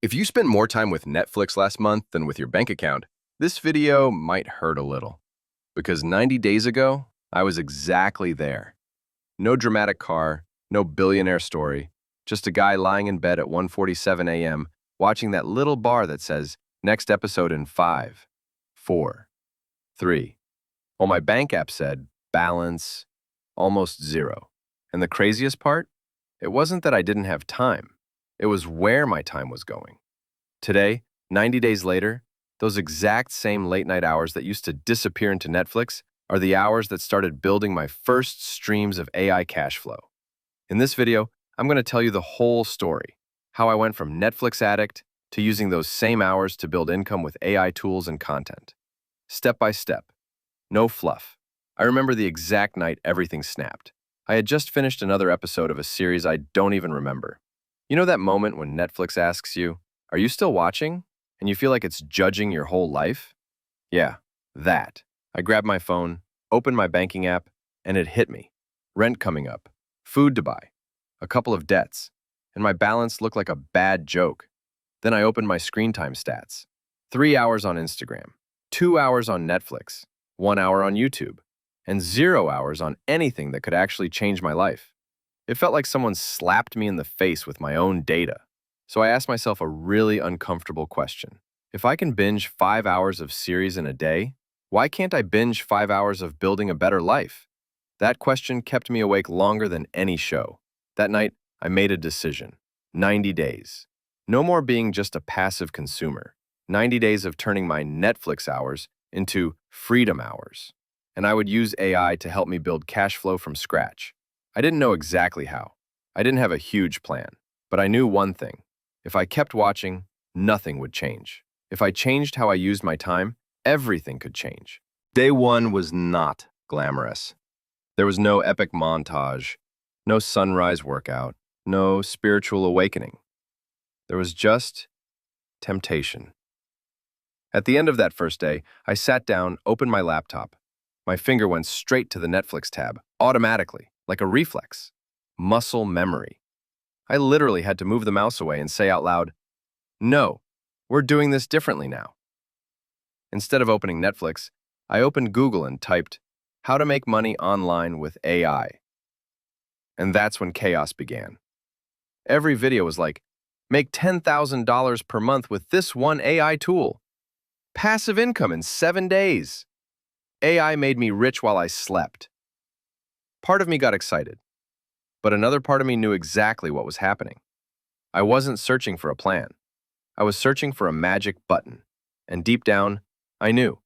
If you spent more time with Netflix last month than with your bank account, this video might hurt a little. Because 90 days ago, I was exactly there. No dramatic car, no billionaire story, just a guy lying in bed at 1:47 a.m. watching that little bar that says, next episode in 5, 4, 3. Well, my bank app said, balance, almost zero. And the craziest part? It wasn't that I didn't have time. It was where my time was going. Today, 90 days later, those exact same late-night hours that used to disappear into Netflix are the hours that started building my first streams of AI cash flow. In this video, I'm going to tell you the whole story, how I went from Netflix addict to using those same hours to build income with AI tools and content. Step by step. No fluff. I remember the exact night everything snapped. I had just finished another episode of a series I don't even remember. You know that moment when Netflix asks you, "Are you still watching?" and you feel like it's judging your whole life? Yeah, that. I grabbed my phone, opened my banking app, and it hit me. Rent coming up, food to buy, a couple of debts, and my balance looked like a bad joke. Then I opened my screen time stats. 3 hours on Instagram, 2 hours on Netflix, 1 hour on YouTube, and 0 hours on anything that could actually change my life. It felt like someone slapped me in the face with my own data. So I asked myself a really uncomfortable question. If I can binge 5 hours of series in a day, why can't I binge 5 hours of building a better life? That question kept me awake longer than any show. That night, I made a decision. 90 days. No more being just a passive consumer. 90 days of turning my Netflix hours into freedom hours. And I would use AI to help me build cash flow from scratch. I didn't know exactly how. I didn't have a huge plan. But I knew one thing. If I kept watching, nothing would change. If I changed how I used my time, everything could change. Day one was not glamorous. There was no epic montage, no sunrise workout, no spiritual awakening. There was just temptation. At the end of that first day, I sat down, opened my laptop. My finger went straight to the Netflix tab, automatically, like a reflex. Muscle memory. I literally had to move the mouse away and say out loud, "No, we're doing this differently now." Instead of opening Netflix, I opened Google and typed, "How to make money online with AI." And that's when chaos began. Every video was like, "Make $10,000 per month with this one AI tool. Passive income in 7 days. AI made me rich while I slept." Part of me got excited, but another part of me knew exactly what was happening. I wasn't searching for a plan. I was searching for a magic button. And deep down, I knew.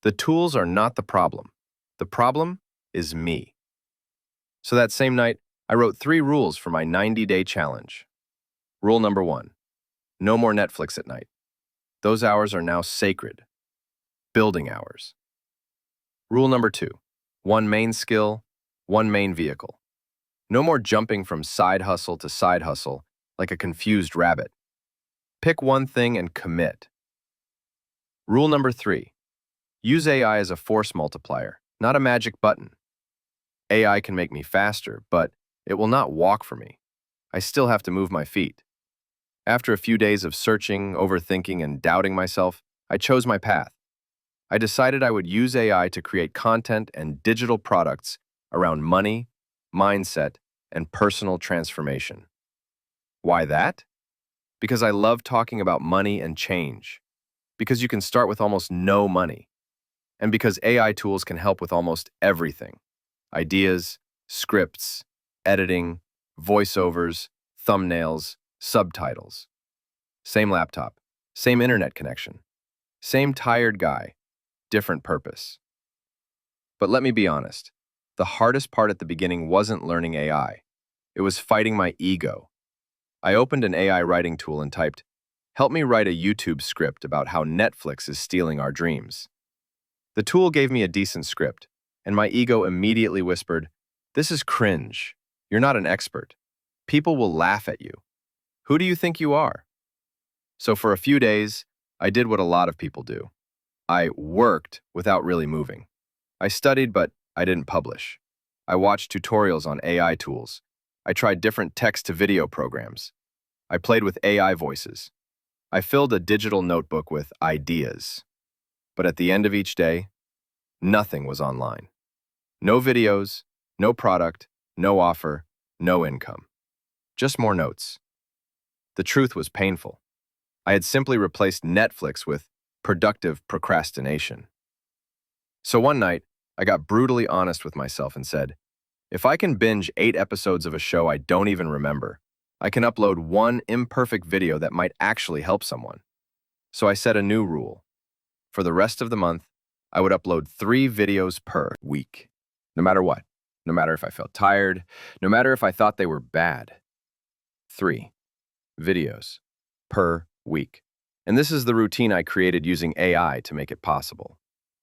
The tools are not the problem. The problem is me. So that same night, I wrote 3 rules for my 90-day challenge. Rule number 1, no more Netflix at night. Those hours are now sacred. Building hours. Rule number 2, one main skill, one main vehicle. No more jumping from side hustle to side hustle like a confused rabbit. Pick one thing and commit. Rule number 3, use AI as a force multiplier, not a magic button. AI can make me faster, but it will not walk for me. I still have to move my feet. After a few days of searching, overthinking, and doubting myself, I chose my path. I decided I would use AI to create content and digital products around money, mindset, and personal transformation. Why that? Because I love talking about money and change. Because you can start with almost no money. And because AI tools can help with almost everything. Ideas, scripts, editing, voiceovers, thumbnails, subtitles. Same laptop, same internet connection, same tired guy, different purpose. But let me be honest. The hardest part at the beginning wasn't learning AI. It was fighting my ego. I opened an AI writing tool and typed, "Help me write a YouTube script about how Netflix is stealing our dreams." The tool gave me a decent script, and my ego immediately whispered, "This is cringe. You're not an expert. People will laugh at you. Who do you think you are?" So for a few days, I did what a lot of people do. I worked without really moving. I studied, but I didn't publish. I watched tutorials on AI tools. I tried different text-to-video programs. I played with AI voices. I filled a digital notebook with ideas, but at the end of each day, nothing was online. No videos, no product, no offer, no income. Just more notes. The truth was painful. I had simply replaced Netflix with productive procrastination. So one night, I got brutally honest with myself and said, if I can binge 8 episodes of a show I don't even remember, I can upload one imperfect video that might actually help someone. So I set a new rule. For the rest of the month, I would upload 3 videos per week, no matter what, no matter if I felt tired, no matter if I thought they were bad. 3 videos per week. And this is the routine I created using AI to make it possible.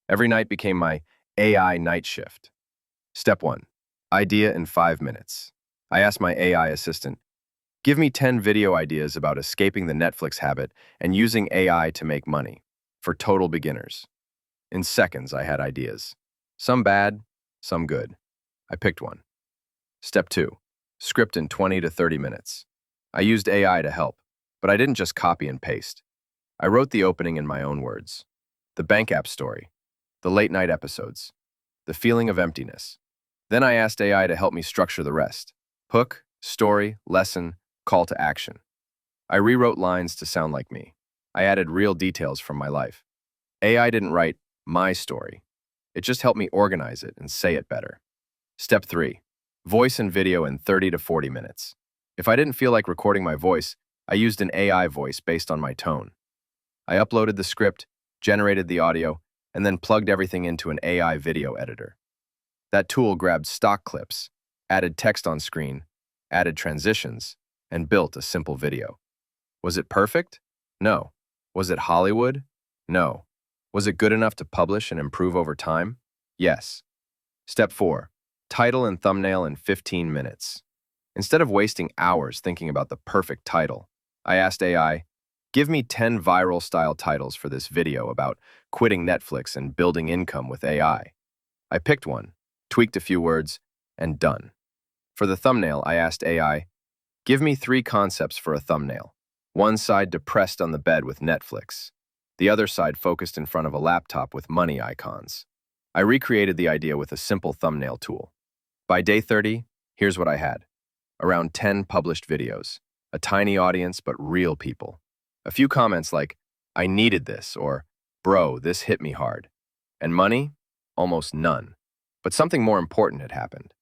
Every night became my AI night shift. Step 1. Idea in 5 minutes. I asked my AI assistant, give me 10 video ideas about escaping the Netflix habit and using AI to make money, for total beginners. In seconds, I had ideas. Some bad, some good. I picked one. Step 2. Script in 20 to 30 minutes. I used AI to help, but I didn't just copy and paste. I wrote the opening in my own words. The bank app story, the late night episodes, the feeling of emptiness. Then I asked AI to help me structure the rest. Hook, story, lesson, call to action. I rewrote lines to sound like me. I added real details from my life. AI didn't write my story. It just helped me organize it and say it better. Step 3. Voice and video in 30 to 40 minutes. If I didn't feel like recording my voice, I used an AI voice based on my tone. I uploaded the script, generated the audio, and then plugged everything into an AI video editor. That tool grabbed stock clips, added text on screen, added transitions, and built a simple video. Was it perfect? No. Was it Hollywood? No. Was it good enough to publish and improve over time? Yes. Step 4. Title and thumbnail in 15 minutes. Instead of wasting hours thinking about the perfect title, I asked AI, give me 10 viral-style titles for this video about quitting Netflix and building income with AI. I picked one, tweaked a few words, and done. For the thumbnail, I asked AI, give me 3 concepts for a thumbnail. One side depressed on the bed with Netflix. The other side focused in front of a laptop with money icons. I recreated the idea with a simple thumbnail tool. By day 30, here's what I had. Around 10 published videos. A tiny audience, but real people. A few comments like, I needed this, or, bro, this hit me hard. And money? Almost none. But something more important had happened.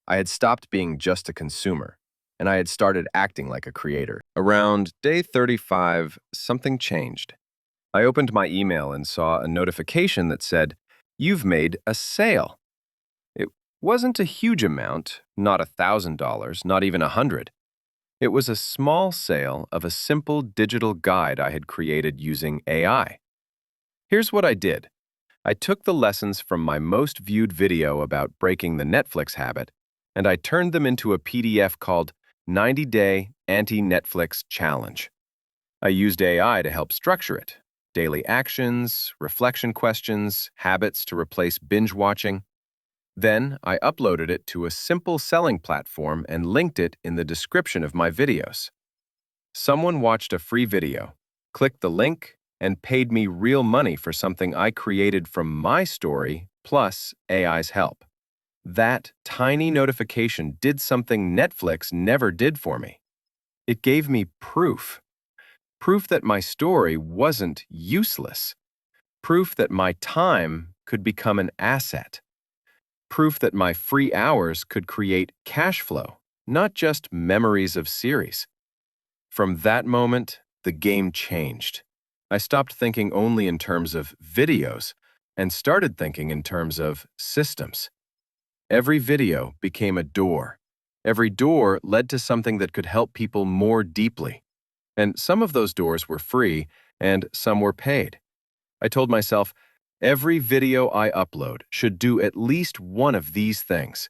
I had stopped being just a consumer, and I had started acting like a creator. Around day 35, something changed. I opened my email and saw a notification that said, you've made a sale. It wasn't a huge amount, not $1,000, not even $100. It was a small sale of a simple digital guide I had created using AI. Here's what I did. I took the lessons from my most viewed video about breaking the Netflix habit, and I turned them into a PDF called 90-Day Anti-Netflix Challenge. I used AI to help structure it. Daily actions, reflection questions, habits to replace binge watching. Then I uploaded it to a simple selling platform and linked it in the description of my videos. Someone watched a free video, clicked the link, and paid me real money for something I created from my story plus AI's help. That tiny notification did something Netflix never did for me. It gave me proof. Proof that my story wasn't useless. Proof that my time could become an asset. Proof that my free hours could create cash flow, not just memories of series. From that moment, the game changed. I stopped thinking only in terms of videos and started thinking in terms of systems. Every video became a door. Every door led to something that could help people more deeply. And some of those doors were free and some were paid. I told myself, every video I upload should do at least one of these things: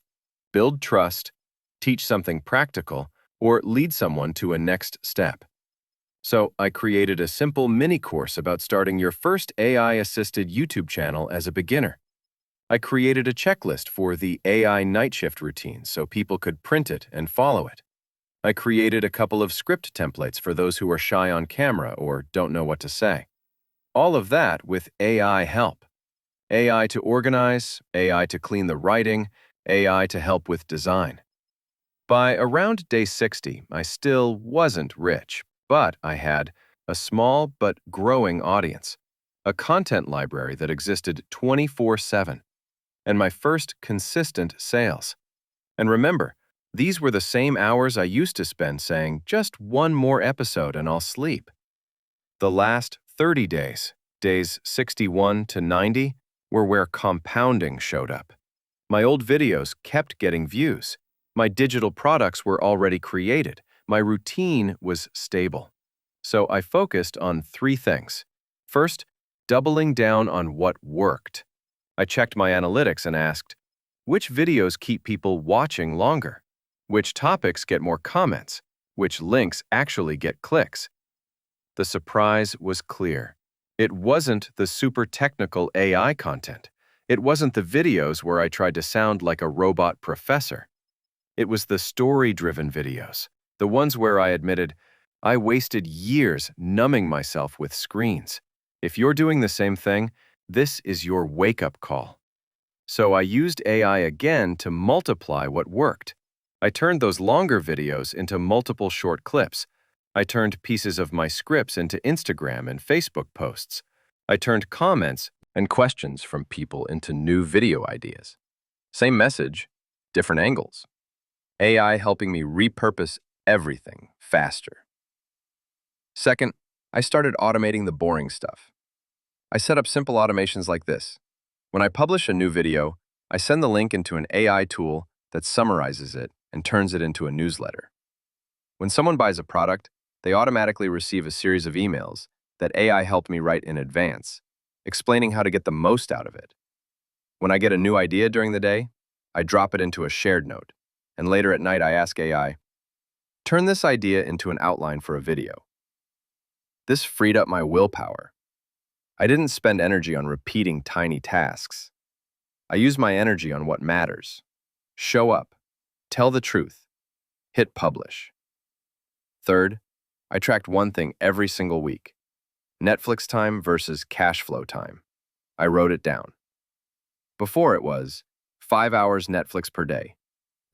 build trust, teach something practical, or lead someone to a next step. So I created a simple mini course about starting your first AI-assisted YouTube channel as a beginner. I created a checklist for the AI night shift routine so people could print it and follow it. I created a couple of script templates for those who are shy on camera or don't know what to say. All of that with AI help. AI to organize, AI to clean the writing, AI to help with design. By around day 60, I still wasn't rich, but I had a small but growing audience, a content library that existed 24/7, and my first consistent sales. And remember, these were the same hours I used to spend saying, just one more episode and I'll sleep. The last 30 days, days 61 to 90, were where compounding showed up. My old videos kept getting views. My digital products were already created. My routine was stable. So I focused on three things. First, doubling down on what worked. I checked my analytics and asked, which videos keep people watching longer? Which topics get more comments? Which links actually get clicks? The surprise was clear. It wasn't the super technical AI content. It wasn't the videos where I tried to sound like a robot professor. It was the story-driven videos, the ones where I admitted, I wasted years numbing myself with screens. If you're doing the same thing, this is your wake-up call. So I used AI again to multiply what worked. I turned those longer videos into multiple short clips. I turned pieces of my scripts into Instagram and Facebook posts. I turned comments and questions from people into new video ideas. Same message, different angles. AI helping me repurpose everything faster. Second, I started automating the boring stuff. I set up simple automations like this. When I publish a new video, I send the link into an AI tool that summarizes it and turns it into a newsletter. When someone buys a product, they automatically receive a series of emails that AI helped me write in advance, explaining how to get the most out of it. When I get a new idea during the day, I drop it into a shared note, and later at night I ask AI, turn this idea into an outline for a video. This freed up my willpower. I didn't spend energy on repeating tiny tasks. I used my energy on what matters. Show up, tell the truth, hit publish. Third, I tracked one thing every single week. Netflix time versus cash flow time. I wrote it down. Before it was 5 hours Netflix per day,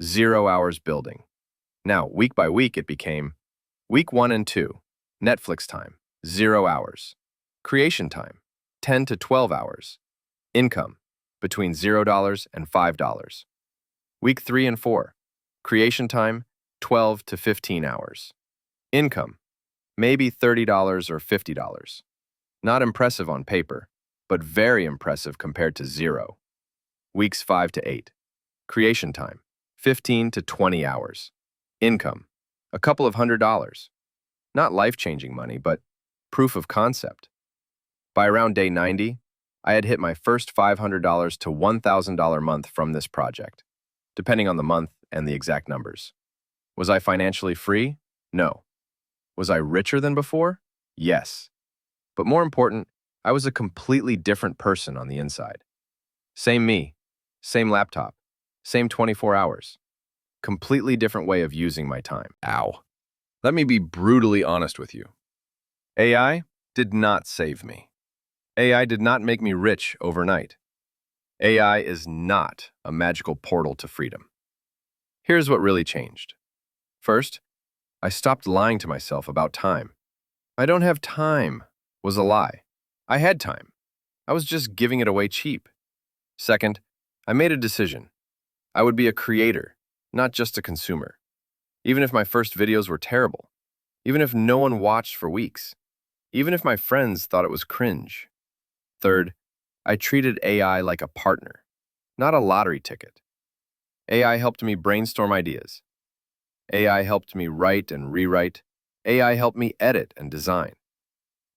0 hours building. Now, week by week, it became week 1 and 2, Netflix time, 0 hours. Creation time, 10 to 12 hours. Income, between $0 and $5. Week 3 and 4, creation time, 12 to 15 hours. Income, maybe $30 or $50. Not impressive on paper, but very impressive compared to 0. Weeks 5 to 8, creation time, 15 to 20 hours. Income, a couple of $100. Not life-changing money, but proof of concept. By around day 90, I had hit my first $500 to $1,000 month from this project, depending on the month and the exact numbers. Was I financially free? No. Was I richer than before? Yes. But more important, I was a completely different person on the inside. Same me, same laptop, same 24 hours. Completely different way of using my time. Ow. Let me be brutally honest with you. AI did not save me. AI did not make me rich overnight. AI is not a magical portal to freedom. Here's what really changed. First, I stopped lying to myself about time. I don't have time was a lie. I had time. I was just giving it away cheap. Second, I made a decision. I would be a creator, not just a consumer. Even if my first videos were terrible. Even if no one watched for weeks. Even if my friends thought it was cringe. Third, I treated AI like a partner, not a lottery ticket. AI helped me brainstorm ideas. AI helped me write and rewrite. AI helped me edit and design.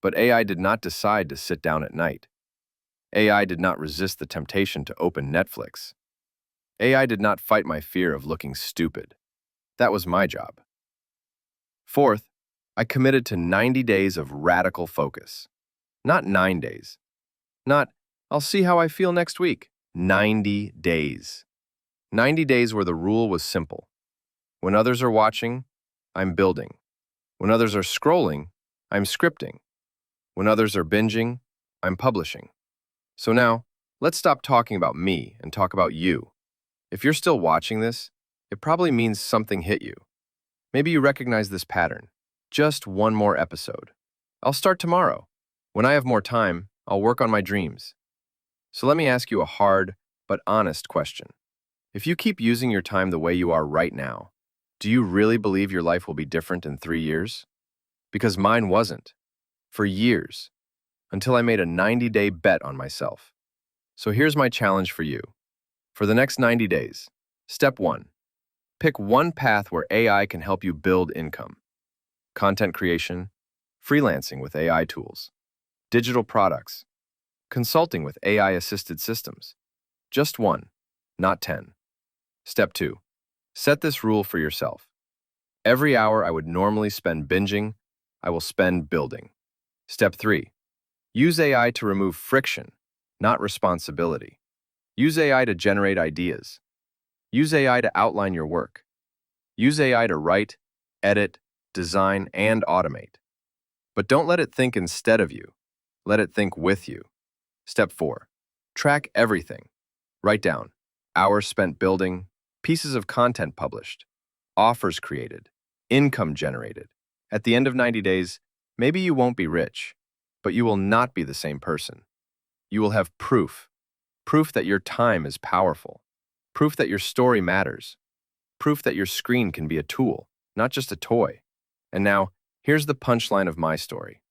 But AI did not decide to sit down at night. AI did not resist the temptation to open Netflix. AI did not fight my fear of looking stupid. That was my job. Fourth, I committed to 90 days of radical focus. Not 9 days. Not, I'll see how I feel next week. 90 days. 90 days where the rule was simple. When others are watching, I'm building. When others are scrolling, I'm scripting. When others are binging, I'm publishing. So now, let's stop talking about me and talk about you. If you're still watching this, it probably means something hit you. Maybe you recognize this pattern. Just one more episode. I'll start tomorrow. When I have more time, I'll work on my dreams. So let me ask you a hard but honest question. If you keep using your time the way you are right now, do you really believe your life will be different in 3 years? Because mine wasn't. For years. Until I made a 90-day bet on myself. So here's my challenge for you. For the next 90 days, step 1. Pick one path where AI can help you build income. Content creation, freelancing with AI tools, digital products, consulting with AI-assisted systems. Just one, not 10. Step 2. Set this rule for yourself. Every hour I would normally spend binging, I will spend building. Step 3. Use AI to remove friction, not responsibility. Use AI to generate ideas. Use AI to outline your work. Use AI to write, edit, design, and automate. But don't let it think instead of you. Let it think with you. Step 4. Track everything. Write down hours spent building, pieces of content published, offers created, income generated. At the end of 90 days, maybe you won't be rich, but you will not be the same person. You will have proof. Proof that your time is powerful. Proof that your story matters. Proof that your screen can be a tool, not just a toy. And now, here's the punchline of my story.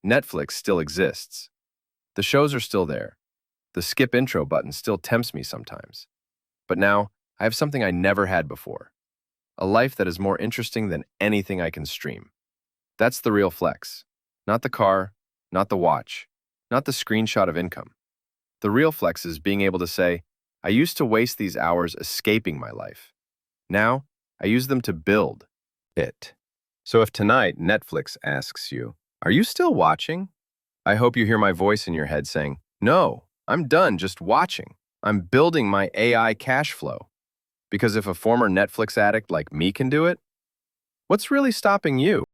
Netflix still exists. The shows are still there. The skip intro button still tempts me sometimes. But now, I have something I never had before. A life that is more interesting than anything I can stream. That's the real flex. Not the car, not the watch, not the screenshot of income. The real flex is being able to say, I used to waste these hours escaping my life. Now, I use them to build it. So if tonight Netflix asks you, are you still watching? I hope you hear my voice in your head saying, no, I'm done just watching. I'm building my AI cash flow. Because if a former Netflix addict like me can do it, what's really stopping you?